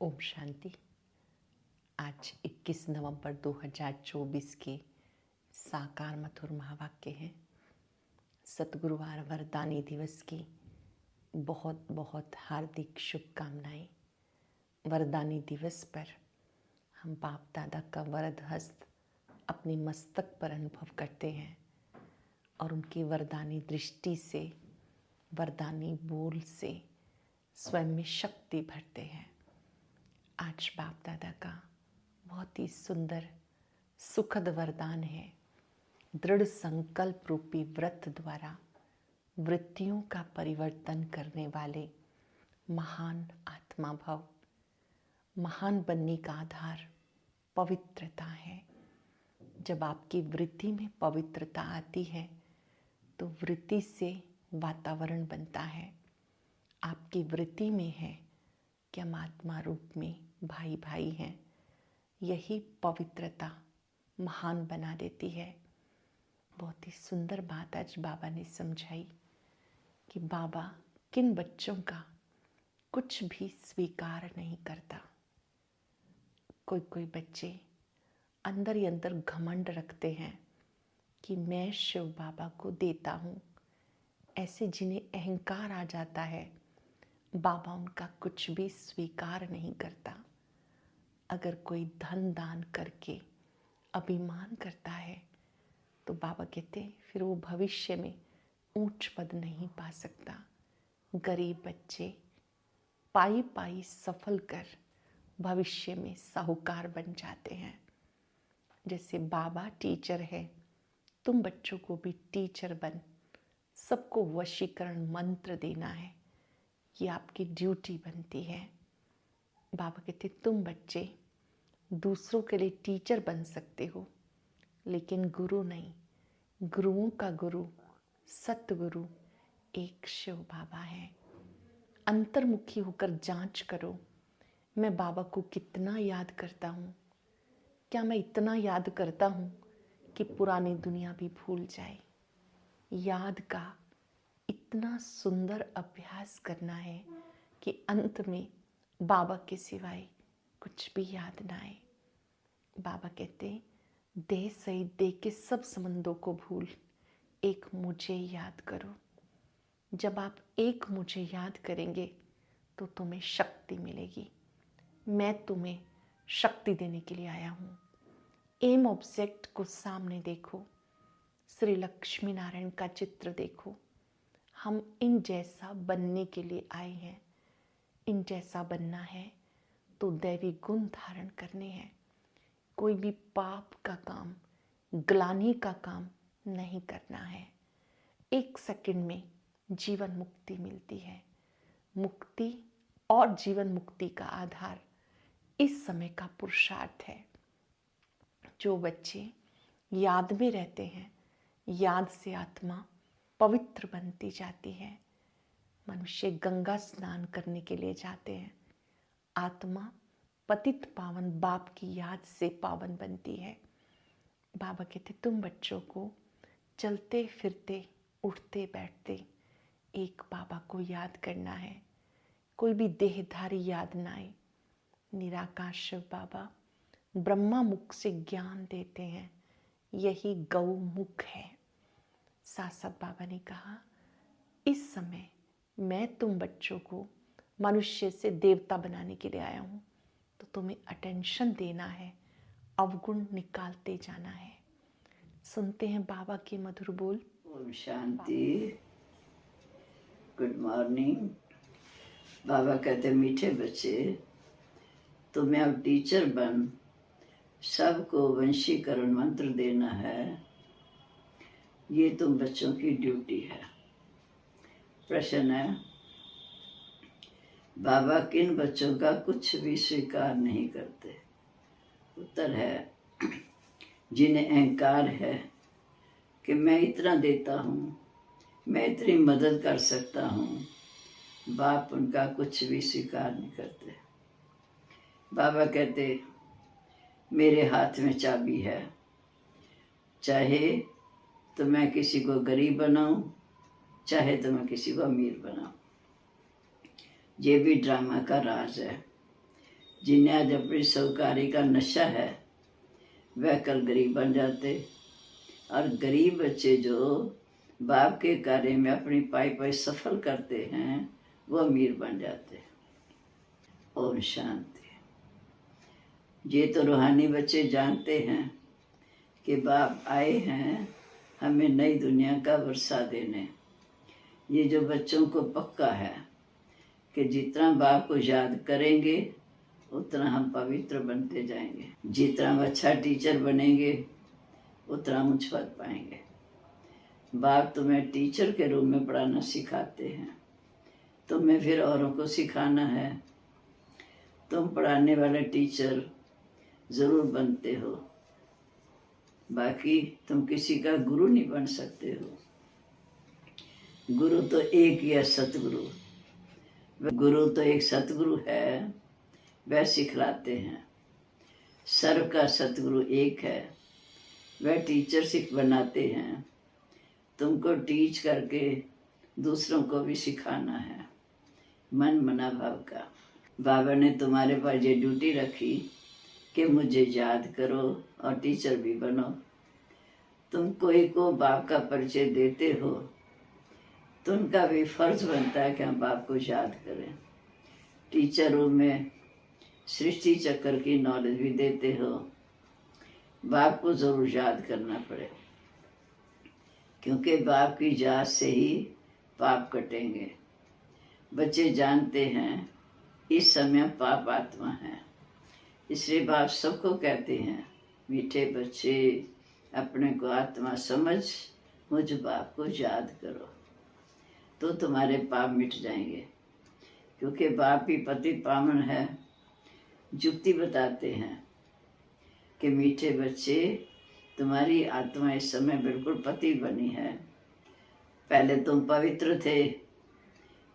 ओम शांति। आज 21 नवंबर 2024 के साकार मधुर महावाक्य हैं। सतगुरुवार वरदानी दिवस की बहुत बहुत हार्दिक शुभकामनाएं। वरदानी दिवस पर हम बाप दादा का वरद हस्त अपने मस्तक पर अनुभव करते हैं और उनकी वरदानी दृष्टि से, वरदानी बोल से स्वयं में शक्ति भरते हैं। आज बाप दादा का बहुत ही सुंदर सुखद वरदान है। दृढ़ संकल्प रूपी व्रत द्वारा वृत्तियों का परिवर्तन करने वाले महान आत्मा भव। महान बनने का आधार पवित्रता है। जब आपकी वृत्ति में पवित्रता आती है तो वृत्ति से वातावरण बनता है। आपकी वृत्ति में है कि हम आत्मा रूप में भाई भाई हैं। यही पवित्रता महान बना देती है। बहुत ही सुंदर बात आज बाबा ने समझाई कि बाबा किन बच्चों का कुछ भी स्वीकार नहीं करता। कोई कोई बच्चे अंदर ही अंदर घमंड रखते हैं कि मैं शिव बाबा को देता हूँ। ऐसे जिन्हें अहंकार आ जाता है, बाबा उनका कुछ भी स्वीकार नहीं करता। अगर कोई धन दान करके अभिमान करता है तो बाबा कहते फिर वो भविष्य में ऊंच पद नहीं पा सकता। गरीब बच्चे पाई पाई सफल कर भविष्य में साहूकार बन जाते हैं। जैसे बाबा टीचर है, तुम बच्चों को भी टीचर बन सबको वशीकरण मंत्र देना है। ये आपकी ड्यूटी बनती है। बाबा कहते तुम बच्चे दूसरों के लिए टीचर बन सकते हो, लेकिन गुरु नहीं। गुरुओं का गुरु सतगुरु एक शिव बाबा है। अंतर्मुखी होकर जांच करो, मैं बाबा को कितना याद करता हूँ। क्या मैं इतना याद करता हूँ कि पुरानी दुनिया भी भूल जाए। याद का इतना सुंदर अभ्यास करना है कि अंत में बाबा के सिवाय कुछ भी याद ना आए। बाबा कहते देह सहित देह के सब संबंधों को भूल एक मुझे याद करो। जब आप एक मुझे याद करेंगे तो तुम्हें शक्ति मिलेगी। मैं तुम्हें शक्ति देने के लिए आया हूँ। एम ऑब्जेक्ट को सामने देखो। श्री लक्ष्मी नारायण का चित्र देखो। हम इन जैसा बनने के लिए आए हैं। इन जैसा बनना है तो दैवी गुण धारण करने हैं। कोई भी पाप का काम, ग्लानि का काम नहीं करना है। 1 सेकंड में जीवन मुक्ति मिलती है। मुक्ति और जीवन मुक्ति का आधार इस समय का पुरुषार्थ है। जो बच्चे याद में रहते हैं, याद से आत्मा पवित्र बनती जाती है। मनुष्य गंगा स्नान करने के लिए जाते हैं, आत्मा पतित पावन बाप की याद से पावन बनती है। बाबा कहते तुम बच्चों को चलते फिरते उठते बैठते एक बाबा को याद करना है। कोई भी देहधारी याद ना आए। निराकार शिव बाबा ब्रह्मा मुख से ज्ञान देते हैं। यही गौ मुख है। साथ साथ बाबा ने कहा इस समय मैं तुम बच्चों को मनुष्य से देवता बनाने के लिए आया हूँ, तो तुम्हें अटेंशन देना है, अवगुण निकालते जाना है। सुनते हैं बाबा के मधुर बोल। ओम शांति। Good morning. बाबा कहते मीठे बच्चे, तुम्हें अब टीचर बन सबको वंशीकरण मंत्र देना है। ये तुम बच्चों की ड्यूटी है। प्रश्न है, बाबा किन बच्चों का कुछ भी स्वीकार नहीं करते? उत्तर है, जिन्हें अहंकार है कि मैं इतना देता हूँ, मैं इतनी मदद कर सकता हूँ। बाप उनका कुछ भी स्वीकार नहीं करते। बाबा कहते मेरे हाथ में चाबी है। चाहे तो मैं किसी को गरीब बनाऊं, चाहे तो मैं किसी को अमीर बनाऊं। ये भी ड्रामा का राज है। जिन्हें आज अपनी सहकारी का नशा है वह कल गरीब बन जाते, और गरीब बच्चे जो बाप के कार्य में अपनी पाई पाई सफल करते हैं वो अमीर बन जाते। ओम शांति। ये तो रूहानी बच्चे जानते हैं कि बाप आए हैं हमें नई दुनिया का वर्षा देने। ये जो बच्चों को पक्का है कि जितना बाप को याद करेंगे उतना हम पवित्र बनते जाएंगे, जितना हम अच्छा टीचर बनेंगे उतना हम उच्च पद पाएंगे। बाप तुम्हें टीचर के रूप में पढ़ाना सिखाते हैं, तुम्हें फिर औरों को सिखाना है। तुम पढ़ाने वाले टीचर ज़रूर बनते हो, बाकी तुम किसी का गुरु नहीं बन सकते हो। गुरु तो एक ही है, सतगुरु। गुरु तो एक सतगुरु है, वह सिखलाते हैं। सर्व का सतगुरु एक है, वह टीचर सिख बनाते हैं। तुमको टीच करके दूसरों को भी सिखाना है, मन मना भाव का। बाबा ने तुम्हारे पास ये ड्यूटी रखी कि मुझे याद करो और टीचर भी बनो। तुम कोई को बाप का परिचय देते हो तो उनका भी फर्ज बनता है कि हम बाप को याद करें। टीचर रूम में सृष्टि चक्र की नॉलेज भी देते हो, बाप को ज़रूर याद करना पड़े, क्योंकि बाप की याद से ही पाप कटेंगे। बच्चे जानते हैं इस समय पाप आत्मा है, इसलिए बाप सबको कहते हैं मीठे बच्चे अपने को आत्मा समझ मुझ बाप को याद करो तो तुम्हारे पाप मिट जाएंगे। क्योंकि बाप ही पतित पावन है। जुक्ति बताते हैं कि मीठे बच्चे तुम्हारी आत्मा इस समय बिल्कुल पतित बनी है। पहले तुम पवित्र थे,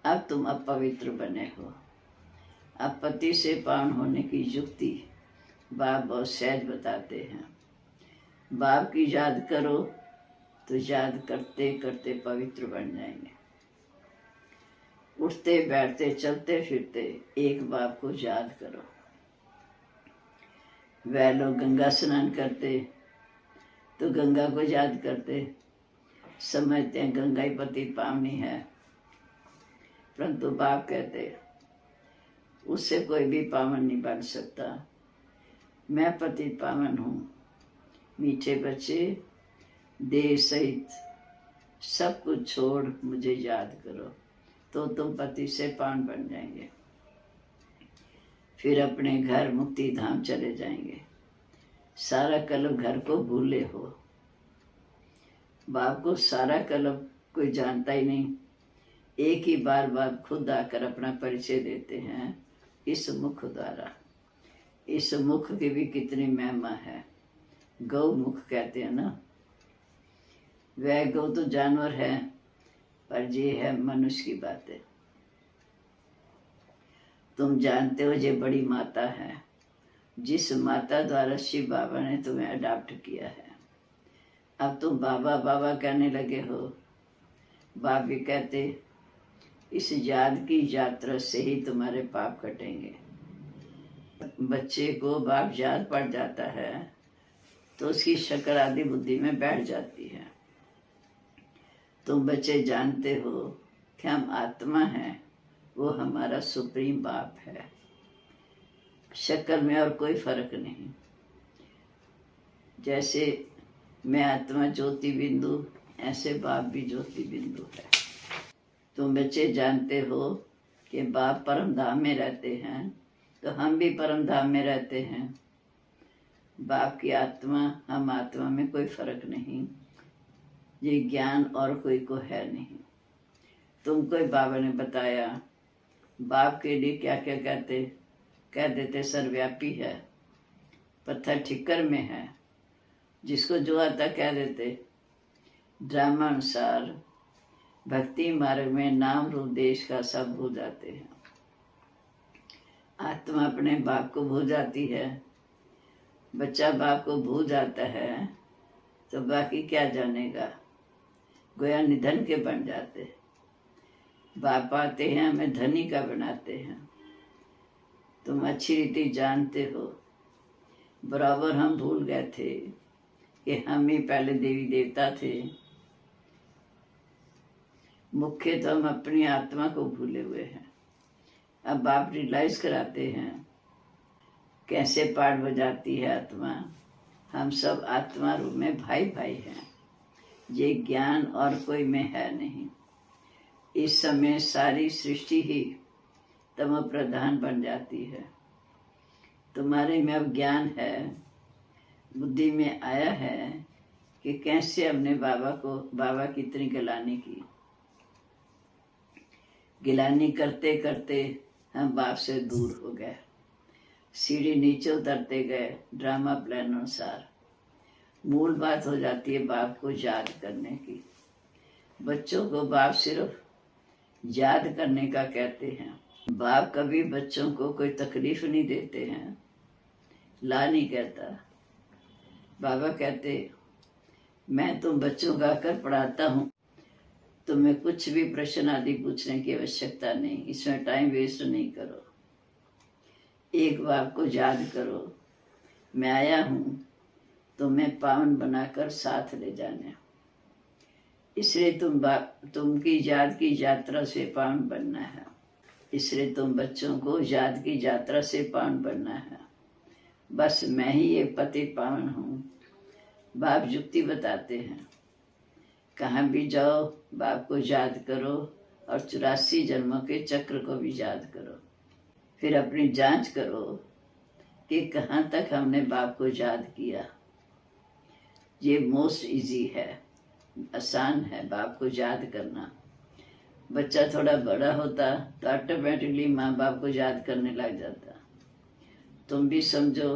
अब तुम अपवित्र बने हो। अब पति से पावन होने की युक्ति बाप बहुत सहज बताते हैं। बाप की याद करो तो याद करते करते पवित्र बन जाएंगे। उठते बैठते चलते फिरते एक बाप को याद करो। वह लोग गंगा स्नान करते तो गंगा को याद करते, समझते हैं गंगा ही पतित पावनी है, परंतु बाप कहते उससे कोई भी पावन नहीं बन सकता। मैं पतित पावन हूँ। मीठे बच्चे देह सहित सब कुछ छोड़ मुझे याद करो तो तुम पति से पावन बन जाएंगे। फिर अपने घर मुक्ति धाम चले जाएंगे। सारा कलम घर को भूले हो। बाप को सारा कलम कोई जानता ही नहीं। एक ही बार बाप खुद आकर अपना परिचय देते हैं इस मुख द्वारा। इस मुख की भी कितनी महिमा है। गौ मुख कहते हैं ना। वह गौ तो जानवर है, पर ये है मनुष्य की बातें। तुम जानते हो ये बड़ी माता है, जिस माता द्वारा शिव बाबा ने तुम्हें अडॉप्ट किया है। अब तुम बाबा बाबा कहने लगे हो। बाप भी कहते इस याद की यात्रा से ही तुम्हारे पाप कटेंगे। बच्चे को बाप याद पड़ जाता है तो उसकी शक्ल आदि बुद्धि में बैठ जाती है। तुम बच्चे जानते हो कि हम आत्मा हैं, वो हमारा सुप्रीम बाप है। शक्ल में और कोई फर्क नहीं। जैसे मैं आत्मा ज्योति बिंदु, ऐसे बाप भी ज्योति बिंदु है। तुम बच्चे जानते हो कि बाप परम धाम में रहते हैं तो हम भी परम धाम में रहते हैं। बाप की आत्मा हम आत्मा में कोई फर्क नहीं। ये ज्ञान और कोई को है नहीं। तुमको बाबा ने बताया। बाप के लिए क्या क्या कहते, कह देते सर्वव्यापी है, पत्थर ठिक्कर में है, जिसको जो आता कह देते। ड्रामा अनुसार भक्ति मार्ग में नाम रूप देश का सब भूल जाते हैं। आत्मा अपने बाप को भूल जाती है। बच्चा बाप को भूल जाता है तो बाकी क्या जानेगा। गोया निधन के बन जाते। बाप आते हैं हमें धनी का बनाते हैं। तुम अच्छी रीति जानते हो। बराबर हम भूल गए थे कि हम ही पहले देवी देवता थे। मुख्य तो हम अपनी आत्मा को भूले हुए हैं। अब आप रियलाइज कराते हैं कैसे पाठ बजाती है आत्मा। हम सब आत्मा रूप में भाई भाई हैं। ये ज्ञान और कोई में है नहीं। इस समय सारी सृष्टि ही तमो प्रधान बन जाती है। तुम्हारे में अब ज्ञान है, बुद्धि में आया है कि कैसे हमने बाबा की इतनी गिलानी करते करते हम बाप से दूर हो गए। सीढ़ी नीचे उतरते गए ड्रामा प्लान अनुसार। मूल बात हो जाती है बाप को याद करने की। बच्चों को बाप सिर्फ याद करने का कहते हैं। बाप कभी बच्चों को कोई तकलीफ नहीं देते हैं। ला नहीं कहता। बाबा कहते मैं तुम बच्चों का आकर पढ़ाता हूँ, तुम्हें कुछ भी प्रश्न आदि पूछने की आवश्यकता नहीं। इसमें टाइम वेस्ट नहीं करो। एक बाप को याद करो, मैं आया हूँ तुम्हें पावन बनाकर साथ ले जाने। इसलिए तुमकी याद की यात्रा से पावन बनना है। इसलिए तुम बच्चों को याद की यात्रा से पावन बनना है। बस मैं ही एक पति पावन हूँ। बाप युक्ति बताते हैं, कहाँ भी जाओ बाप को याद करो और 84 जन्मों के चक्र को भी याद करो। फिर अपनी जांच करो कि कहाँ तक हमने बाप को याद किया। ये मोस्ट इजी है, आसान है बाप को याद करना। बच्चा थोड़ा बड़ा होता तो ऑटोमेटिकली माँ बाप को याद करने लग जाता। तुम भी समझो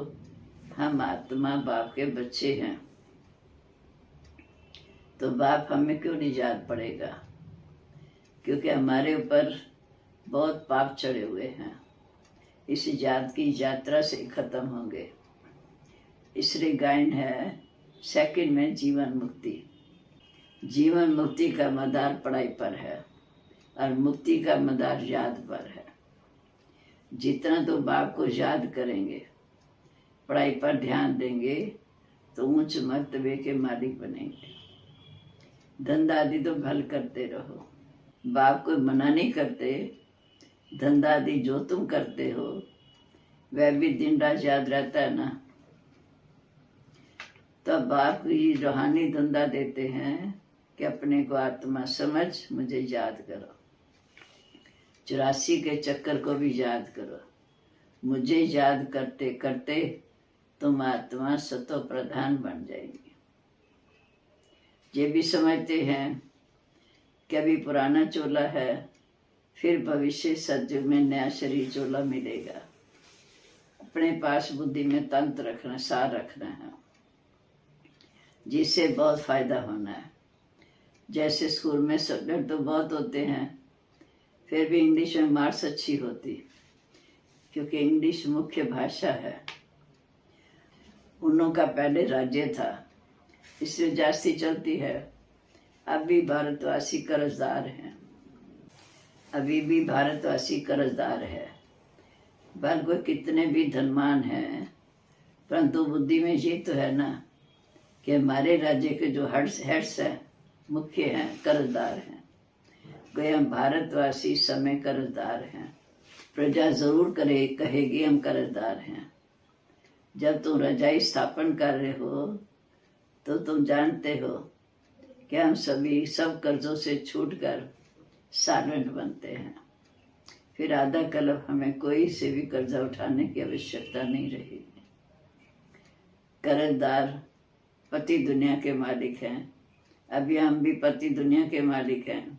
हम आत्मा बाप के बच्चे हैं, तो बाप हमें क्यों नहीं याद पड़ेगा? क्योंकि हमारे ऊपर बहुत पाप चढ़े हुए हैं। इस याद की यात्रा से खत्म होंगे। इसलिए गायन है सेकंड में जीवन मुक्ति। जीवन मुक्ति का मदार पढ़ाई पर है और मुक्ति का मदार याद पर है। जितना तो बाप को याद करेंगे, पढ़ाई पर ध्यान देंगे, तो ऊंच मर्तबे के मालिक बनेंगे। धंधा आदि तो भल करते रहो। बाप को मना नहीं करते। धंधा आदि जो तुम करते हो वह भी दिन रात याद रहता है ना। तब बाप ही रूहानी धंधा देते हैं कि अपने को आत्मा समझ मुझे याद करो। 84 के चक्कर को भी याद करो। मुझे याद करते करते तुम आत्मा सतो प्रधान बन जाएगी। ये भी समझते हैं कि अभी पुराना चोला है, फिर भविष्य सतयुग में नया शरीर चोला मिलेगा। अपने पास बुद्धि में तंत्र रखना, सार रखना है, जिससे बहुत फायदा होना है। जैसे स्कूल में सब्जेक्ट तो बहुत होते हैं, फिर भी इंग्लिश में मार्क्स अच्छी होती, क्योंकि इंग्लिश मुख्य भाषा है। उन्हों का पहले राज्य था, इसलिए जास्ती चलती है। अब भी भारतवासी कर्जदार हैं। अभी भी भारतवासी कर्जदार है। भले कोई कितने भी धनवान हैं, परंतु बुद्धि में ये तो है ना कि हमारे राज्य के जो हेड्स हैं, मुख्य हैं, कर्जदार हैं। कोई हम भारतवासी समय कर्जदार हैं। प्रजा जरूर कहेगी हम कर्जदार हैं। जब तुम रजाई स्थापन कर रहे हो तो तुम जानते हो कि हम सभी सब कर्जों से छूटकर सार्वेंट बनते हैं। फिर आधा कल्प हमें कोई से भी कर्जा उठाने की आवश्यकता नहीं रहेगी। कर्जदार पति दुनिया के मालिक हैं। अभी हम भी पति दुनिया के मालिक हैं।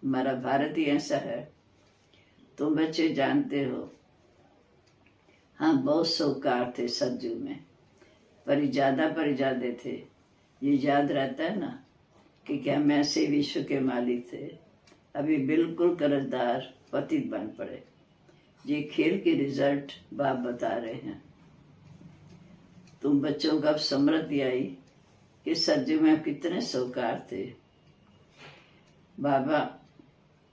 हमारा भारत ही ऐसा है। तुम बच्चे जानते हो हम बहुत सौकार थे सतयुग में, पर ज्यादा थे। ये याद रहता है ना कि क्या हम ऐसे विश्व के मालिक थे। अभी बिल्कुल कर्जदार पतित बन पड़े। ये खेल के रिजल्ट बाप बता रहे हैं। तुम बच्चों को अब समृद्धि आई कि सतयुग में कितने सौकार थे। बाबा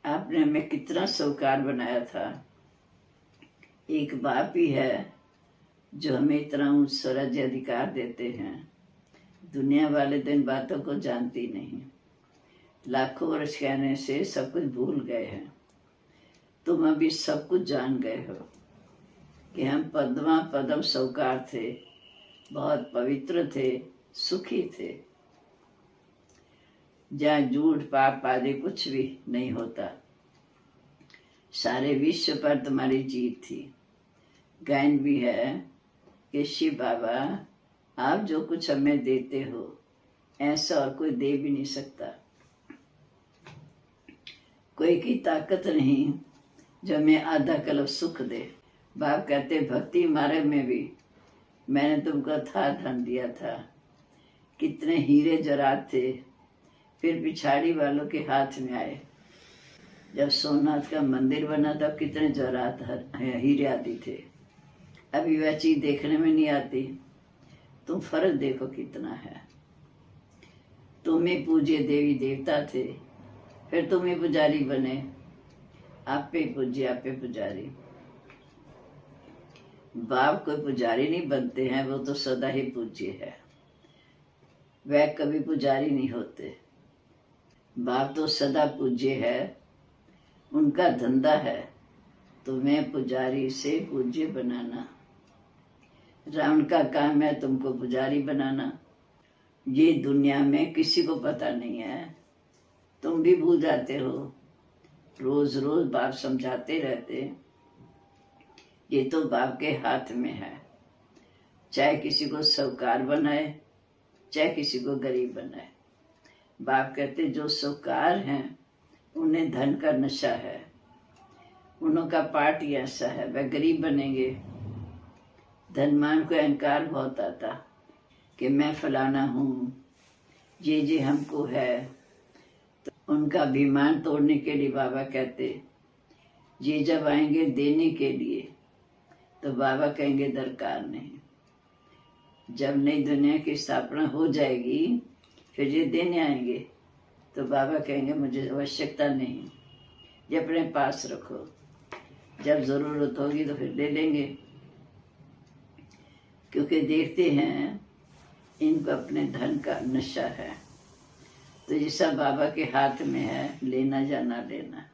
आपने हमें कितना सौकार बनाया था। एक बाप ही है जो हमें इतना ऊंच स्वराज्य अधिकार देते हैं। दुनिया वाले तो इन बातों को जानती नहीं। लाखों वर्ष कहने से सब कुछ भूल गए हैं। तुम अभी सब कुछ जान गए हो कि हम पद्मा पदम सौकार थे, बहुत पवित्र थे, सुखी थे, जहाँ झूठ पाप आदि कुछ भी नहीं होता। सारे विश्व पर तुम्हारी जीत थी। गायन भी है कि शिव बाबा आप जो कुछ हमें देते हो ऐसा और कोई दे भी नहीं सकता। कोई की ताकत नहीं जो हमें आधा कल्प सुख दे। बाप कहते भक्ति मार्ग में भी मैंने तुमको अथाह धन दिया था। कितने हीरे जवाहरात थे, फिर पिछाड़ी वालों के हाथ में आए। जब सोमनाथ का मंदिर बना तब कितने जवाहरात हीरे आदि थे। अभी वह चीज देखने में नहीं आती। तुम फर्क देखो कितना है। तुम ही पूज्य देवी देवता थे, फिर तुम ही पुजारी बने। आप पे पूज्य, आप पे पुजारी। बाप कोई पुजारी नहीं बनते हैं, वो तो सदा ही पूज्य है। वह कभी पुजारी नहीं होते। बाप तो सदा पूज्य है, उनका धंधा है तुम्हें पुजारी से पूज्य बनाना। रावण का काम है तुमको पुजारी बनाना। ये दुनिया में किसी को पता नहीं है, तुम भी भूल जाते हो। रोज रोज बाप समझाते रहते, ये तो बाप के हाथ में है। चाहे किसी को साहूकार बनाए, चाहे किसी को गरीब बनाए। बाप कहते जो साहूकार हैं उन्हें धन का नशा है, उनका पाठ ही ऐसा है। वह गरीब बनेंगे। धनवान को अहंकार बहुत आता कि मैं फलाना हूँ, ये हमको है। तो उनका अभिमान तोड़ने के लिए बाबा कहते ये जब आएंगे देने के लिए तो बाबा कहेंगे दरकार नहीं। जब नई दुनिया की स्थापना हो जाएगी फिर ये देने आएंगे तो बाबा कहेंगे मुझे आवश्यकता नहीं, ये अपने पास रखो, जब ज़रूरत होगी तो फिर ले लेंगे। क्योंकि देखते हैं इनको अपने धन का नशा है। तो ये सब बाबा के हाथ में है, लेना जाना लेना।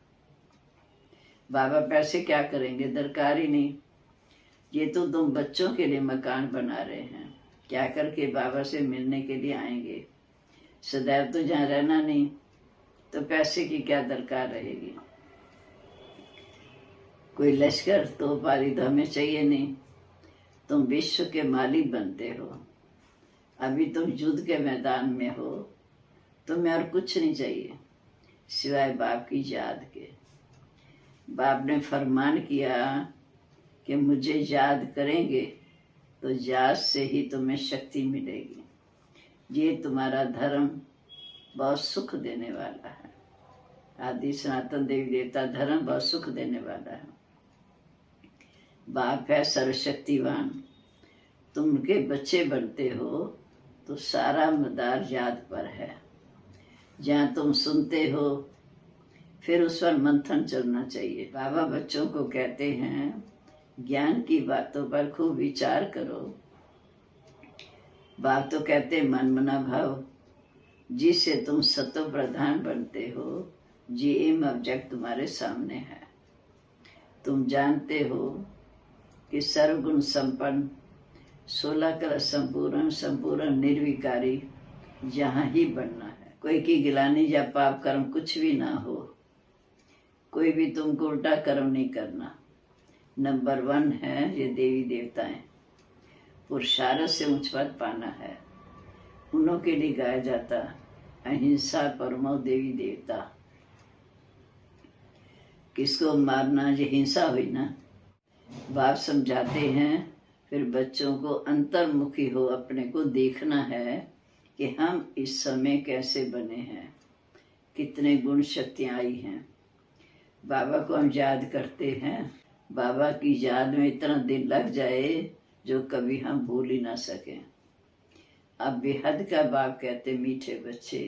बाबा पैसे क्या करेंगे, दरकार ही नहीं। ये तो तुम बच्चों के लिए मकान बना रहे हैं, क्या करके बाबा से मिलने के लिए आएंगे। सदैव तो जहाँ रहना नहीं, तो पैसे की क्या दरकार रहेगी। कोई लश्कर तो पारी तो हमें चाहिए नहीं। तुम विश्व के मालिक बनते हो। अभी तुम युद्ध के मैदान में हो, तुम्हें और कुछ नहीं चाहिए सिवाय बाप की याद के। बाप ने फरमान किया कि मुझे याद करेंगे तो याद से ही तुम्हें शक्ति मिलेगी। ये तुम्हारा धर्म बहुत सुख देने वाला है। आदि सनातन देवी देवता धर्म बहुत सुख देने वाला है। बाप है सर्वशक्तिवान। तुम उनके बच्चे बनते हो तो सारा मदार याद पर है। जहाँ तुम सुनते हो फिर उस पर मंथन चलना चाहिए। बाबा बच्चों को कहते हैं ज्ञान की बातों पर खूब विचार करो। बाप तो कहते मन मना भाव, जिससे तुम सत्व प्रधान बनते हो। जी एम ऑब्जेक्ट तुम्हारे सामने है। तुम जानते हो कि सर्वगुण संपन्न 16 कला संपूर्ण संपूर्ण निर्विकारी यहाँ ही बनना है। कोई की गिलानी या पाप कर्म कुछ भी ना हो। कोई भी तुमको उल्टा कर्म नहीं करना। नंबर 1 है ये देवी देवताएं। पुरुषार्थ से उच्च पद पाना है। उन्हों के लिए गाया जाता अहिंसा परमो देवी देवता। किसको मारना ये हिंसा हुई ना। बाप समझाते हैं फिर बच्चों को अंतर्मुखी हो, अपने को देखना है कि हम इस समय कैसे बने हैं, कितने गुण शक्तियाँ आई हैं। बाबा को हम याद करते हैं। बाबा की याद में इतना दिन लग जाए जो कभी हम भूल ही ना सकें। अब बेहद का बाप कहते मीठे बच्चे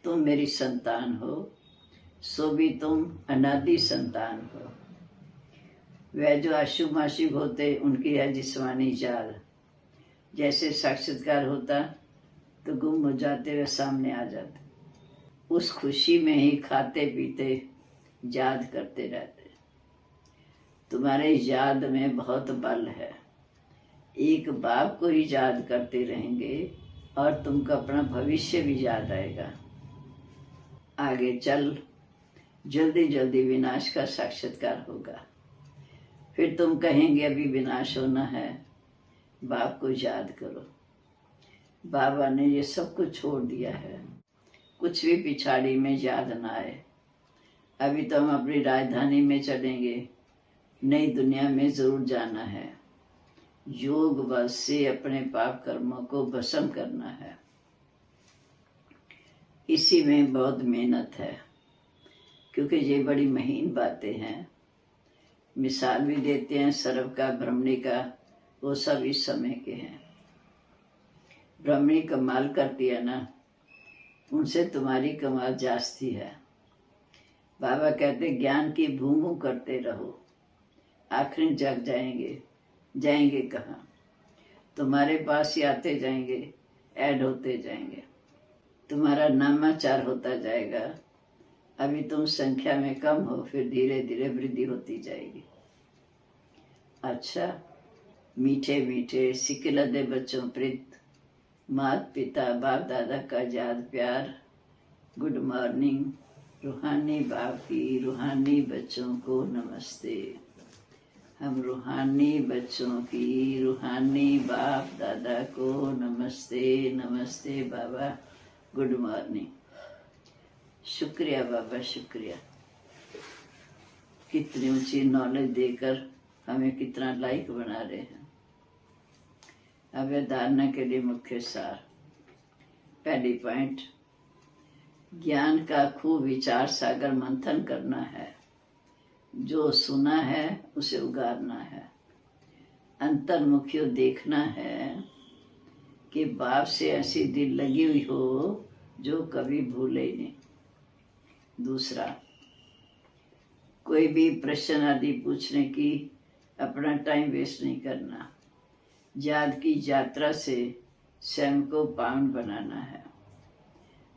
तुम मेरी संतान हो, सो भी तुम अनादि संतान हो। वह जो अशुभ अशुभ होते उनकी है जिस्मानी याद। जैसे साक्षात्कार होता तो गुम हो जाते वे सामने आ जाते। उस खुशी में ही खाते पीते याद करते रहते। तुम्हारे याद में बहुत बल है। एक बाप को ही याद करते रहेंगे और तुमको अपना भविष्य भी याद आएगा। आगे चल जल्दी जल्दी विनाश का साक्षात्कार होगा। फिर तुम कहेंगे अभी विनाश होना है, बाप को याद करो। बाबा ने ये सब कुछ छोड़ दिया है, कुछ भी पिछाड़ी में याद ना आए। अभी तो हम अपनी राजधानी में चलेंगे, नई दुनिया में जरूर जाना है। योग बल से अपने पाप कर्मों को भस्म करना है। इसी में बहुत मेहनत है, क्योंकि ये बड़ी महीन बातें हैं। मिसाल भी देते हैं सर्व का ब्रह्मणी का, वो सब इस समय के हैं। ब्रह्मणी कमाल करती है ना, उनसे तुम्हारी कमाल जास्ती है। बाबा कहते ज्ञान की भूमू करते रहो, आखिर जग जाएंगे। जाएंगे कहाँ? तुम्हारे पास ही आते जाएंगे, ऐड होते जाएंगे। तुम्हारा नामाचार होता जाएगा। अभी तुम संख्या में कम हो, फिर धीरे धीरे वृद्धि होती जाएगी। अच्छा, मीठे मीठे सिकलदे बच्चों प्रीत, माता पिता बाप दादा का याद प्यार। Good morning. रूहानी बाप की रूहानी बच्चों को नमस्ते। हम रूहानी बच्चों की रूहानी बाप दादा को नमस्ते। नमस्ते बाबा, गुड मॉर्निंग। शुक्रिया बाबा, शुक्रिया। कितनी ऊंची नॉलेज देकर हमें कितना लाइक बना रहे हैं। अब धारणा के लिए मुख्य सार। पहली पॉइंट, ज्ञान का खूब विचार सागर मंथन करना है। जो सुना है उसे उगारना है। अंतर्मुखियों देखना है कि बाप से ऐसी दिल लगी हुई हो जो कभी भूले ही नहीं। दूसरा, कोई भी प्रश्न आदि पूछने की अपना टाइम वेस्ट नहीं करना। याद की यात्रा से स्वयं को पावन बनाना है।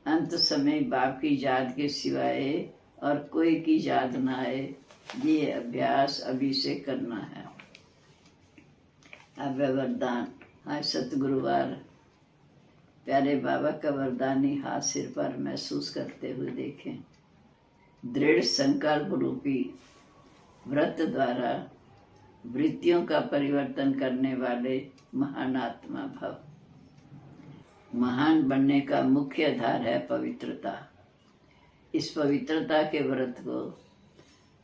अंत समय बाप की याद के सिवाय और कोई की याद ना आए, ये अभ्यास अभी से करना है। अब वरदान। आज सतगुरुवार, प्यारे बाबा का वरदानी हाथ सिर पर महसूस करते हुए देखें। दृढ़ संकल्प रूपी व्रत द्वारा वृत्तियों का परिवर्तन करने वाले महान आत्मा भव। महान बनने का मुख्य आधार है पवित्रता। इस पवित्रता के व्रत को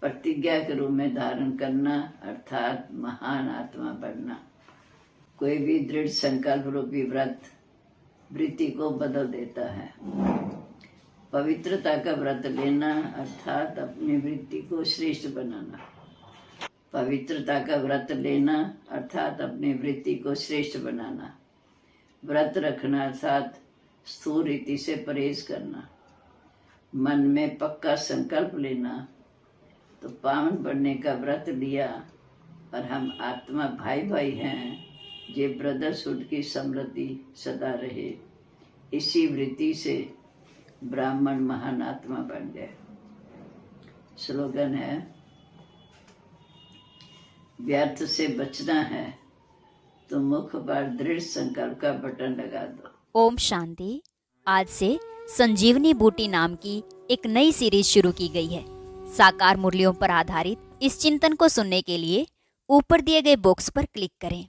प्रतिज्ञा के रूप में धारण करना, अर्थात महान आत्मा बनना। कोई भी दृढ़ संकल्प रूपी व्रत वृत्ति को बदल देता है। पवित्रता का व्रत लेना अर्थात अपनी वृत्ति को श्रेष्ठ बनाना। पवित्रता का व्रत लेना अर्थात अपनी वृत्ति को श्रेष्ठ बनाना। व्रत रखना अर्थात स्थूल रीति से परहेज करना। मन में पक्का संकल्प लेना। तो पावन बनने का व्रत लिया और हम आत्मा भाई भाई हैं, ये ब्रदरहुड की समृद्धि सदा रहे। इसी वृत्ति से ब्राह्मण महान आत्मा बन गए। स्लोगन है, व्यर्थ से बचना है तो मुख पर दृढ़ संकल्प का बटन लगा दो। ओम शांति। आज से संजीवनी बूटी नाम की एक नई सीरीज शुरू की गई है। साकार मूल्यों पर आधारित इस चिंतन को सुनने के लिए ऊपर दिए गए बॉक्स पर क्लिक करें।